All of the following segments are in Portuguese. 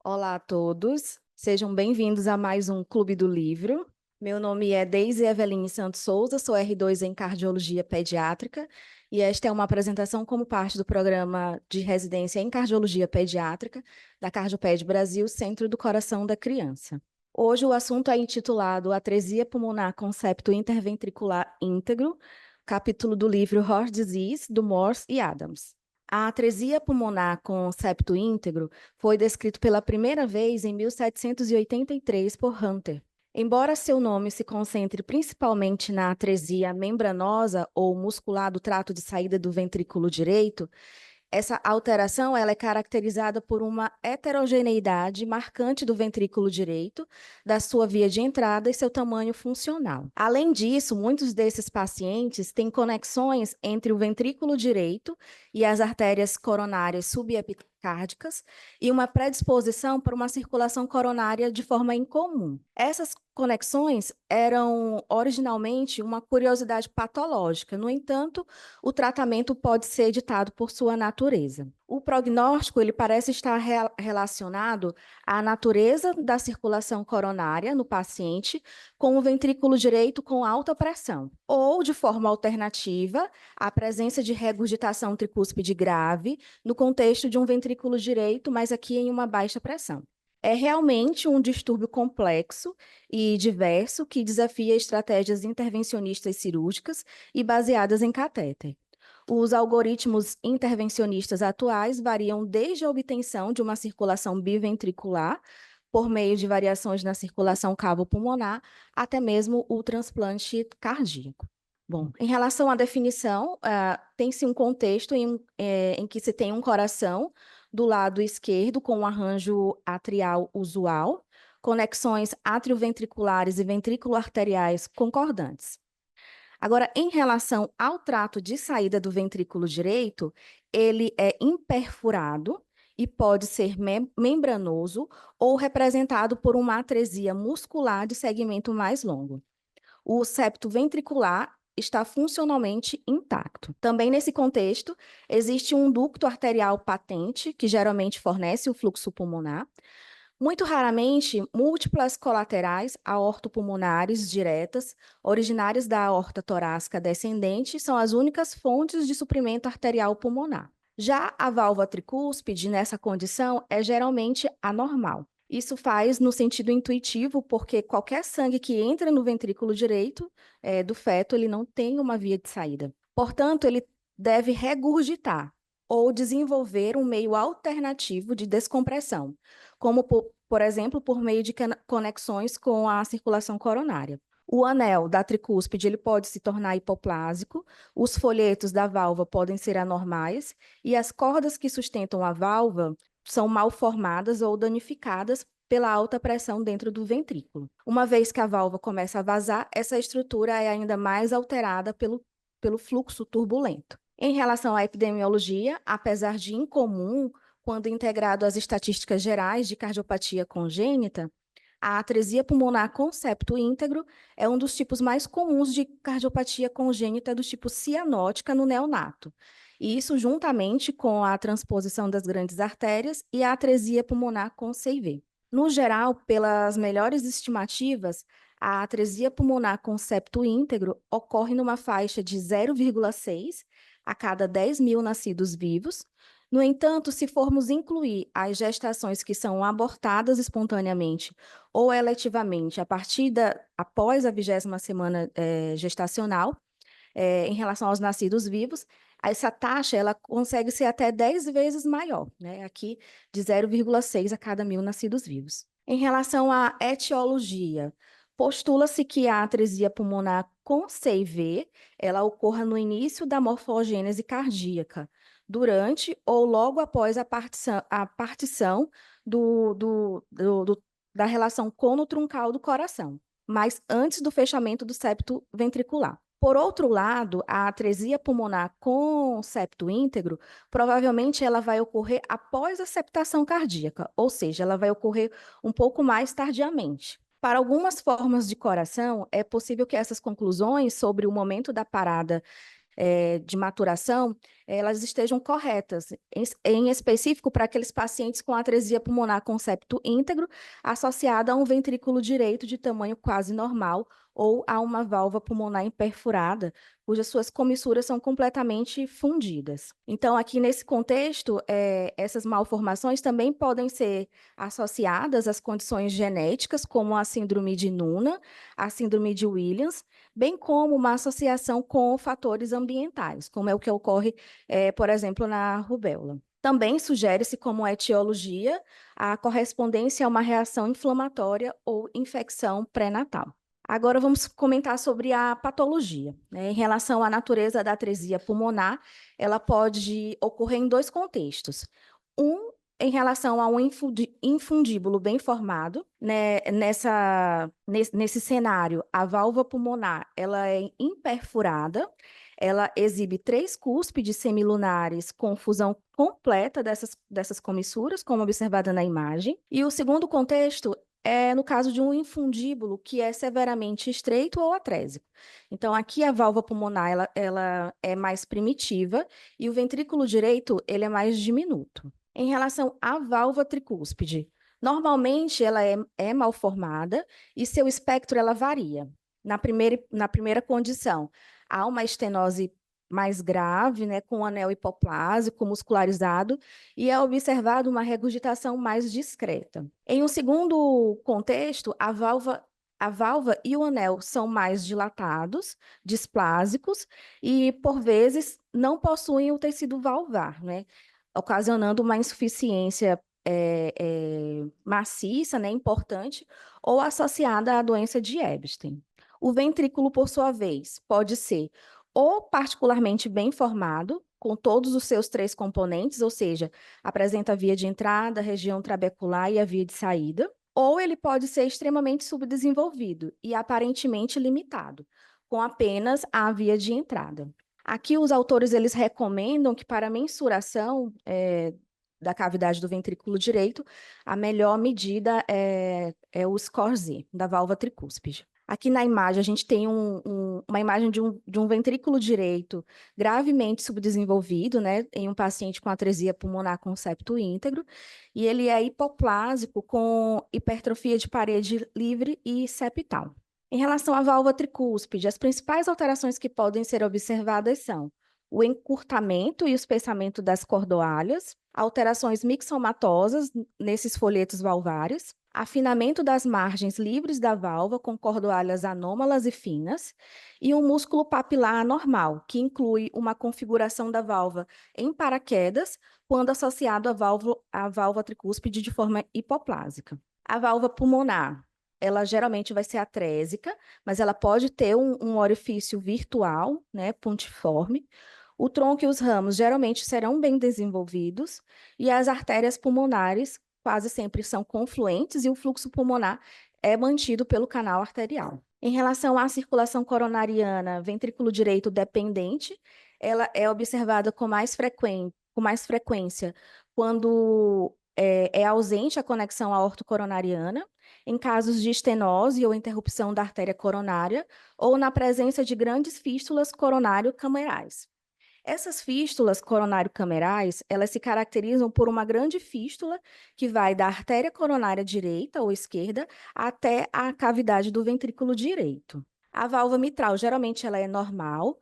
Olá a todos, sejam bem-vindos a mais um Clube do Livro. Meu nome é Deise Eveline Santos Souza, sou R2 em Cardiologia Pediátrica e esta é uma apresentação como parte do programa de residência em Cardiologia Pediátrica da Cardioped Brasil, Centro do Coração da Criança. Hoje o assunto é intitulado Atresia Pulmonar com Septo Interventricular Íntegro, capítulo do livro Heart Disease, do Morse e Adams. A atresia pulmonar com septo íntegro foi descrito pela primeira vez em 1783 por Hunter. Embora seu nome se concentre principalmente na atresia membranosa ou muscular do trato de saída do ventrículo direito, essa alteração ela é caracterizada por uma heterogeneidade marcante do ventrículo direito, da sua via de entrada e seu tamanho funcional. Além disso, muitos desses pacientes têm conexões entre o ventrículo direito e as artérias coronárias subepicárdicas e uma predisposição para uma circulação coronária de forma incomum. Essas conexões eram originalmente uma curiosidade patológica, no entanto, o tratamento pode ser ditado por sua natureza. O prognóstico ele parece estar relacionado à natureza da circulação coronária no paciente com o ventrículo direito com alta pressão, ou, de forma alternativa, a presença de regurgitação tricúspide grave no contexto de um ventrículo direito, mas aqui em uma baixa pressão. É realmente um distúrbio complexo e diverso que desafia estratégias intervencionistas cirúrgicas e baseadas em catéter. Os algoritmos intervencionistas atuais variam desde a obtenção de uma circulação biventricular, por meio de variações na circulação cavo-pulmonar, até mesmo o transplante cardíaco. Bom, em relação à definição, tem-se um contexto em que se tem um coração do lado esquerdo com um arranjo atrial usual, conexões atrioventriculares e ventrículo-arteriais concordantes. Agora, em relação ao trato de saída do ventrículo direito, ele é imperfurado e pode ser membranoso ou representado por uma atresia muscular de segmento mais longo. O septo ventricular está funcionalmente intacto. Também nesse contexto, existe um ducto arterial patente, que geralmente fornece o fluxo pulmonar. Muito raramente, múltiplas colaterais aortopulmonares diretas, originárias da aorta torácica descendente, são as únicas fontes de suprimento arterial pulmonar. Já a válvula tricúspide, nessa condição, é geralmente anormal. Isso faz no sentido intuitivo, porque qualquer sangue que entra no ventrículo direito do feto, ele não tem uma via de saída. Portanto, ele deve regurgitar ou desenvolver um meio alternativo de descompressão, como, por exemplo, por meio de conexões com a circulação coronária. O anel da tricúspide ele pode se tornar hipoplásico, os folhetos da válvula podem ser anormais e as cordas que sustentam a válvula são mal formadas ou danificadas pela alta pressão dentro do ventrículo. Uma vez que a válvula começa a vazar, essa estrutura é ainda mais alterada pelo fluxo turbulento. Em relação à epidemiologia, apesar de incomum, quando integrado às estatísticas gerais de cardiopatia congênita, a atresia pulmonar com septo íntegro é um dos tipos mais comuns de cardiopatia congênita do tipo cianótica no neonato. E isso juntamente com a transposição das grandes artérias e a atresia pulmonar com CIV. No geral, pelas melhores estimativas, a atresia pulmonar com septo íntegro ocorre numa faixa de 0,6 a cada 10 mil nascidos vivos. No entanto, se formos incluir as gestações que são abortadas espontaneamente ou eletivamente após a 20ª semana gestacional, em relação aos nascidos vivos, essa taxa ela consegue ser até 10 vezes maior, né? Aqui de 0,6 a cada 1.000 nascidos vivos. Em relação à etiologia, postula-se que a atresia pulmonar com CIV ela ocorra no início da morfogênese cardíaca, durante ou logo após a partição da relação cono-truncal do coração, mas antes do fechamento do septo ventricular. Por outro lado, a atresia pulmonar com septo íntegro, provavelmente ela vai ocorrer após a septação cardíaca, ou seja, ela vai ocorrer um pouco mais tardiamente. Para algumas formas de coração, é possível que essas conclusões sobre o momento da parada de maturação, elas estejam corretas, em específico para aqueles pacientes com atresia pulmonar com septo íntegro, associada a um ventrículo direito de tamanho quase normal, ou a uma válvula pulmonar imperfurada, cujas suas comissuras são completamente fundidas. Então, aqui nesse contexto, essas malformações também podem ser associadas às condições genéticas, como a síndrome de Noonan, a síndrome de Williams, bem como uma associação com fatores ambientais, como é o que ocorre, por exemplo, na rubéola. Também sugere-se como etiologia a correspondência a uma reação inflamatória ou infecção pré-natal. Agora vamos comentar sobre a patologia, né? Em relação à natureza da atresia pulmonar, ela pode ocorrer em dois contextos. Um, em relação a um infundíbulo bem formado, né? Nesse cenário, a válvula pulmonar ela é imperfurada, ela exibe 3 cúspides semilunares com fusão completa dessas comissuras, como observada na imagem. E o segundo contexto é no caso de um infundíbulo que é severamente estreito ou atrésico. Então, aqui a válvula pulmonar ela é mais primitiva e o ventrículo direito ele é mais diminuto. Em relação à válvula tricúspide, normalmente ela é mal formada e seu espectro ela varia. Na primeira condição, há uma estenose mais grave, né, com anel hipoplásico muscularizado, e é observado uma regurgitação mais discreta. Em um segundo contexto, a válvula e o anel são mais dilatados, displásicos, e, por vezes, não possuem o tecido valvar, né, ocasionando uma insuficiência maciça, né, importante, ou associada à doença de Epstein. O ventrículo, por sua vez, pode ser ou particularmente bem formado, com todos os seus 3 componentes, ou seja, apresenta a via de entrada, a região trabecular e a via de saída, ou ele pode ser extremamente subdesenvolvido e aparentemente limitado, com apenas a via de entrada. Aqui os autores eles recomendam que para a mensuração da cavidade do ventrículo direito, a melhor medida é o score Z, da válvula tricúspide. Aqui na imagem, a gente tem uma imagem de um ventrículo direito gravemente subdesenvolvido, né, em um paciente com atresia pulmonar com septo íntegro, e ele é hipoplásico com hipertrofia de parede livre e septal. Em relação à válvula tricúspide, as principais alterações que podem ser observadas são o encurtamento e o espessamento das cordoalhas, alterações mixomatosas nesses folhetos valvares, afinamento das margens livres da válvula com cordoalhas anômalas e finas, e um músculo papilar anormal, que inclui uma configuração da válvula em paraquedas, quando associado à válvula tricúspide de forma hipoplásica. A válvula pulmonar, ela geralmente vai ser atrésica, mas ela pode ter um orifício virtual, né, pontiforme. O tronco e os ramos geralmente serão bem desenvolvidos, e as artérias pulmonares quase sempre são confluentes e o fluxo pulmonar é mantido pelo canal arterial. Em relação à circulação coronariana, ventrículo direito dependente, ela é observada com mais frequência quando é ausente a conexão aortocoronariana, em casos de estenose ou interrupção da artéria coronária, ou na presença de grandes fístulas coronário-camerais. Essas fístulas coronário-camerais, elas se caracterizam por uma grande fístula que vai da artéria coronária direita ou esquerda até a cavidade do ventrículo direito. A válvula mitral, geralmente, ela é normal,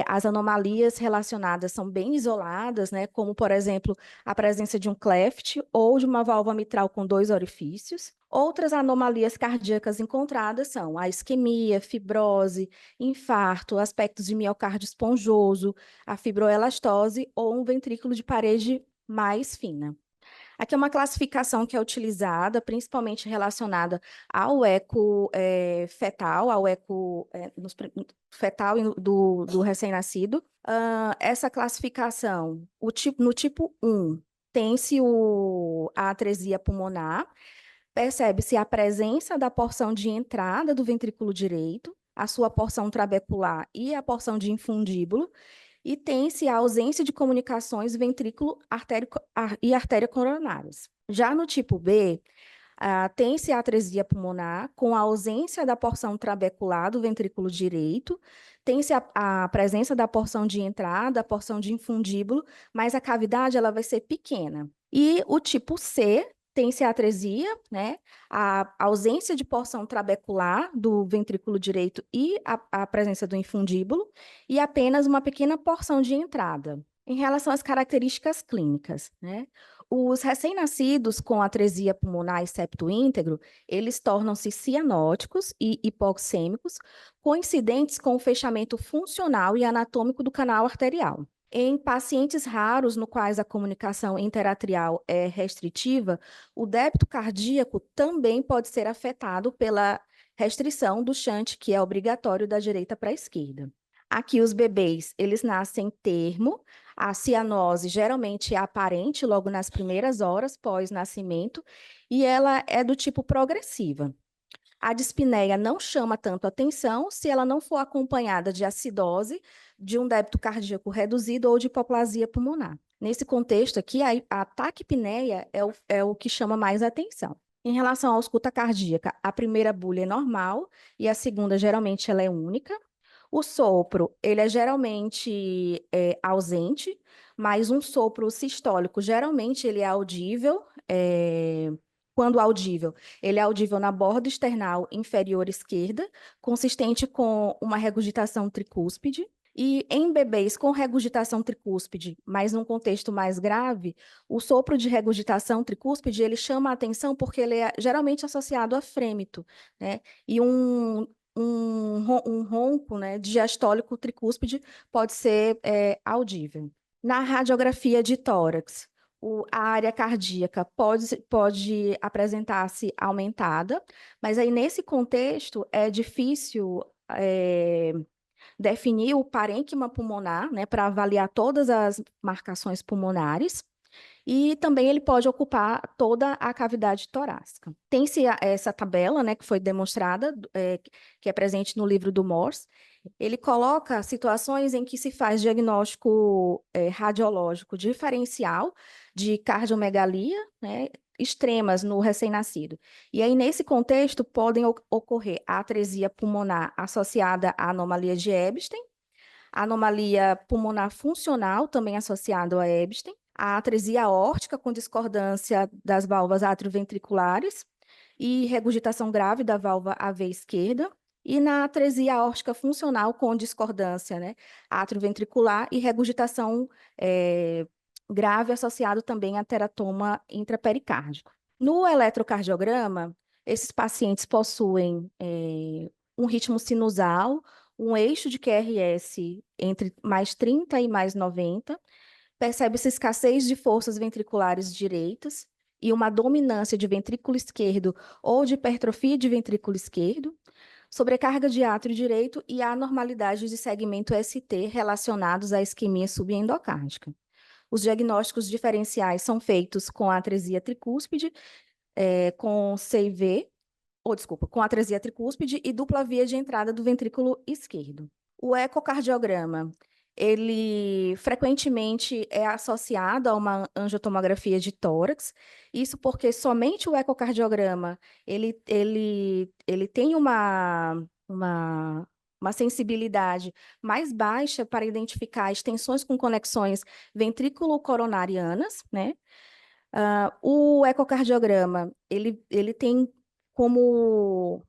as anomalias relacionadas são bem isoladas, né, como, por exemplo, a presença de um cleft ou de uma válvula mitral com 2 orifícios. Outras anomalias cardíacas encontradas são a isquemia, fibrose, infarto, aspectos de miocárdio esponjoso, a fibroelastose ou um ventrículo de parede mais fina. Aqui é uma classificação que é utilizada, principalmente relacionada ao eco fetal, ao eco fetal do recém-nascido. Essa classificação, no tipo 1, tem-se a atresia pulmonar, percebe-se a presença da porção de entrada do ventrículo direito, a sua porção trabecular e a porção de infundíbulo, e tem-se a ausência de comunicações ventrículo e artéria coronárias. Já no tipo B, Tem-se a atresia pulmonar com a ausência da porção trabecular do ventrículo direito, tem-se a presença da porção de entrada, a porção de infundíbulo, mas a cavidade ela vai ser pequena. E o tipo C tem-se a atresia, né? A ausência de porção trabecular do ventrículo direito e a presença do infundíbulo, e apenas uma pequena porção de entrada. Em relação às características clínicas, né? Os recém-nascidos com atresia pulmonar e septo íntegro, eles tornam-se cianóticos e hipoxêmicos, coincidentes com o fechamento funcional e anatômico do canal arterial. Em pacientes raros, no quais a comunicação interatrial é restritiva, o débito cardíaco também pode ser afetado pela restrição do shunt, que é obrigatório da direita para a esquerda. Aqui os bebês, eles nascem termo, a cianose geralmente é aparente logo nas primeiras horas pós-nascimento e ela é do tipo progressiva. A dispneia não chama tanto atenção se ela não for acompanhada de acidose, de um débito cardíaco reduzido ou de hipoplasia pulmonar. Nesse contexto aqui, a taquipneia é o que chama mais atenção. Em relação à ausculta cardíaca, a primeira bulha é normal e a segunda, geralmente, ela é única. O sopro, ele é geralmente ausente, mas um sopro sistólico, geralmente, ele é audível, quando audível, ele é audível na borda external inferior esquerda, consistente com uma regurgitação tricúspide. E em bebês com regurgitação tricúspide, mas num contexto mais grave, o sopro de regurgitação tricúspide, ele chama a atenção porque ele é geralmente associado a frêmito, né? E um ronco, né, diastólico tricúspide pode ser audível. Na radiografia de tórax, a área cardíaca pode apresentar-se aumentada, mas aí nesse contexto é difícil definir o parênquima pulmonar, né, para avaliar todas as marcações pulmonares. E também ele pode ocupar toda a cavidade torácica. Tem-se essa tabela, né, que foi demonstrada, que é presente no livro do Morse. Ele coloca situações em que se faz diagnóstico radiológico diferencial de cardiomegalia, né, extremas no recém-nascido. E aí, nesse contexto, podem ocorrer a atresia pulmonar associada à anomalia de Ebstein, a anomalia pulmonar funcional, também associada a Ebstein, a atresia aórtica com discordância das válvulas atrioventriculares e regurgitação grave da válvula AV esquerda, e na atresia aórtica funcional com discordância, né, atrioventricular e regurgitação grave associado também a teratoma intrapericárdico. No eletrocardiograma, esses pacientes possuem um ritmo sinusal, um eixo de QRS entre mais 30 e mais 90, percebe-se escassez de forças ventriculares direitas e uma dominância de ventrículo esquerdo ou de hipertrofia de ventrículo esquerdo, sobrecarga de átrio direito e anormalidades de segmento ST relacionados à isquemia subendocárdica. Os diagnósticos diferenciais são feitos com atresia tricúspide, com CIV, com atresia tricúspide e dupla via de entrada do ventrículo esquerdo. O ecocardiograma, ele frequentemente é associado a uma angiotomografia de tórax, isso porque somente o ecocardiograma, ele tem uma sensibilidade mais baixa para identificar extensões com conexões ventrículo-coronarianas, né? O ecocardiograma, ele tem como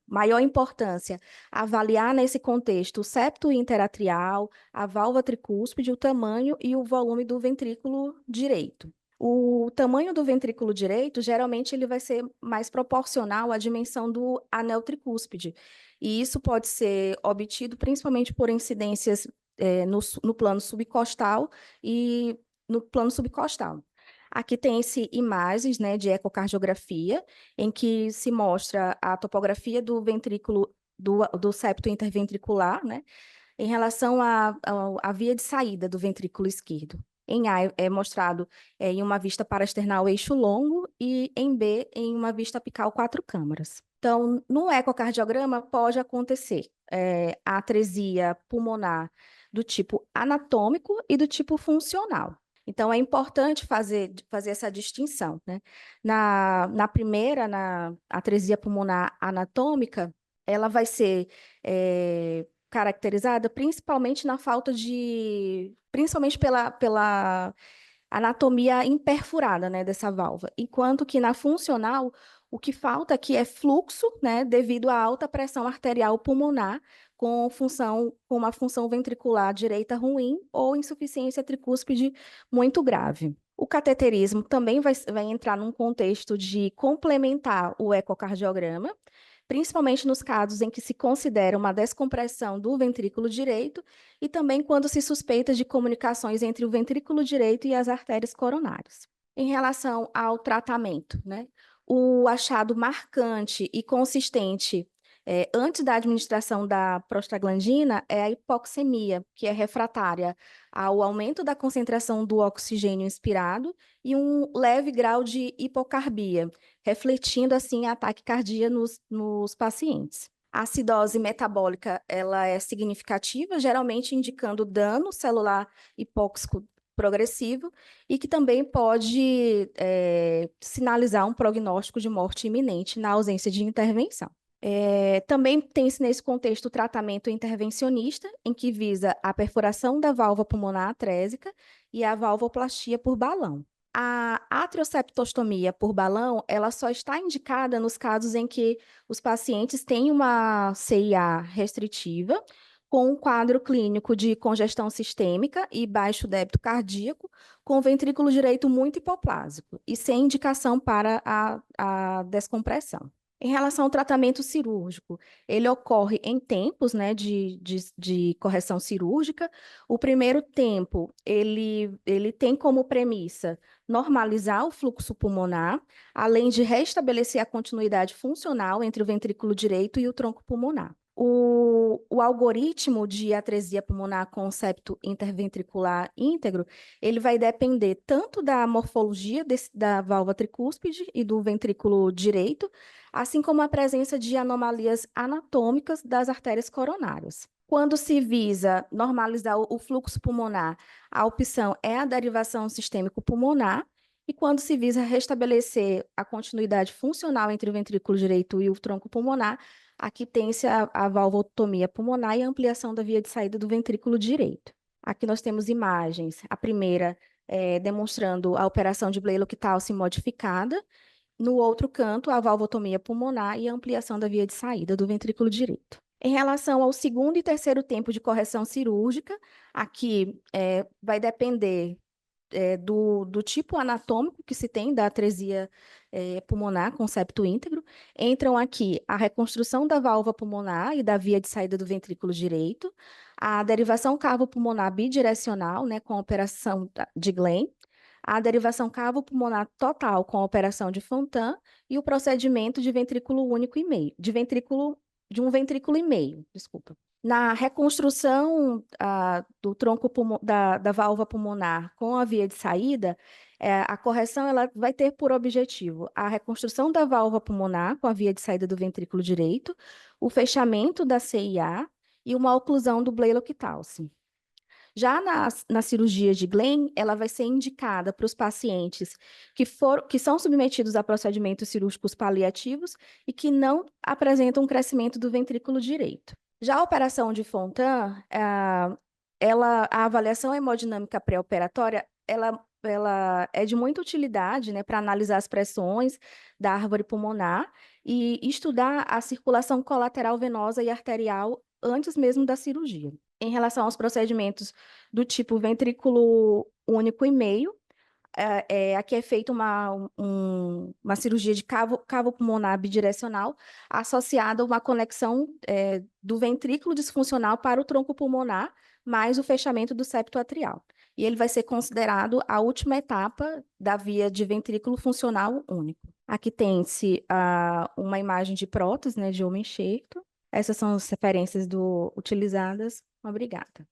maior importância avaliar nesse contexto o septo interatrial, a válvula tricúspide, o tamanho e o volume do ventrículo direito. O tamanho do ventrículo direito, geralmente, ele vai ser mais proporcional à dimensão do anel tricúspide, e isso pode ser obtido principalmente por incidências no plano subcostal e no plano subcostal. Aqui tem-se imagens, né, de ecocardiografia, em que se mostra a topografia do ventrículo, do septo interventricular, né, em relação à via de saída do ventrículo esquerdo. Em A é mostrado em uma vista parasternal eixo longo e em B em uma vista apical 4 câmaras. Então, no ecocardiograma pode acontecer a atresia pulmonar do tipo anatômico e do tipo funcional. Então, é importante fazer essa distinção, né? Na primeira, na atresia pulmonar anatômica, ela vai ser caracterizada principalmente na falta de... principalmente pela anatomia imperfurada, né, dessa válvula. Enquanto que na funcional, o que falta aqui é fluxo, né, devido à alta pressão arterial pulmonar, com uma função ventricular direita ruim ou insuficiência tricúspide muito grave. O cateterismo também vai entrar num contexto de complementar o ecocardiograma, principalmente nos casos em que se considera uma descompressão do ventrículo direito e também quando se suspeita de comunicações entre o ventrículo direito e as artérias coronárias. Em relação ao tratamento, né? O achado marcante e consistente antes da administração da prostaglandina é a hipoxemia, que é refratária ao aumento da concentração do oxigênio inspirado e um leve grau de hipocarbia, refletindo assim a taquicardia nos pacientes. A acidose metabólica ela é significativa, geralmente indicando dano celular hipóxico progressivo e que também pode sinalizar um prognóstico de morte iminente na ausência de intervenção. Também tem-se nesse contexto o tratamento intervencionista, em que visa a perfuração da válvula pulmonar atrésica e a valvoplastia por balão. A atrioseptostomia por balão, ela só está indicada nos casos em que os pacientes têm uma CIA restritiva, com um quadro clínico de congestão sistêmica e baixo débito cardíaco, com o ventrículo direito muito hipoplásico e sem indicação para a descompressão. Em relação ao tratamento cirúrgico, ele ocorre em tempos, né, de correção cirúrgica. O primeiro tempo, ele tem como premissa normalizar o fluxo pulmonar, além de restabelecer a continuidade funcional entre o ventrículo direito e o tronco pulmonar. O algoritmo de atresia pulmonar com septo interventricular íntegro, ele vai depender tanto da morfologia da válvula tricúspide e do ventrículo direito, assim como a presença de anomalias anatômicas das artérias coronárias. Quando se visa normalizar o fluxo pulmonar, a opção é a derivação sistêmico pulmonar, e quando se visa restabelecer a continuidade funcional entre o ventrículo direito e o tronco pulmonar, aqui tem-se a valvotomia pulmonar e a ampliação da via de saída do ventrículo direito. Aqui nós temos imagens, a primeira demonstrando a operação de Blalock-Townsend modificada, no outro canto, a valvotomia pulmonar e a ampliação da via de saída do ventrículo direito. Em relação ao segundo e terceiro tempo de correção cirúrgica, aqui vai depender do tipo anatômico que se tem da atresia pulmonar com septo íntegro. Entram aqui a reconstrução da válvula pulmonar e da via de saída do ventrículo direito, a derivação cavo-pulmonar bidirecional, né, com a operação de Glenn, a derivação cavo-pulmonar total com a operação de Fontan e o procedimento de ventrículo único e meio, de um ventrículo e meio, desculpa. Na reconstrução do tronco da válvula pulmonar com a via de saída, a correção ela vai ter por objetivo a reconstrução da válvula pulmonar com a via de saída do ventrículo direito, o fechamento da CIA e uma oclusão do Blalock-Townsend. Já na cirurgia de Glenn, ela vai ser indicada para os pacientes que são submetidos a procedimentos cirúrgicos paliativos e que não apresentam um crescimento do ventrículo direito. Já a operação de Fontan, a avaliação hemodinâmica pré-operatória, ela é de muita utilidade, né, para analisar as pressões da árvore pulmonar e estudar a circulação colateral venosa e arterial antes mesmo da cirurgia. Em relação aos procedimentos do tipo ventrículo único e meio, aqui é feita uma cirurgia de cavo pulmonar bidirecional associada a uma conexão do ventrículo disfuncional para o tronco pulmonar, mais o fechamento do septo atrial. E ele vai ser considerado a última etapa da via de ventrículo funcional único. Aqui tem-se uma imagem de prótese, né, de homem enxerto. Essas são as referências utilizadas. Obrigada.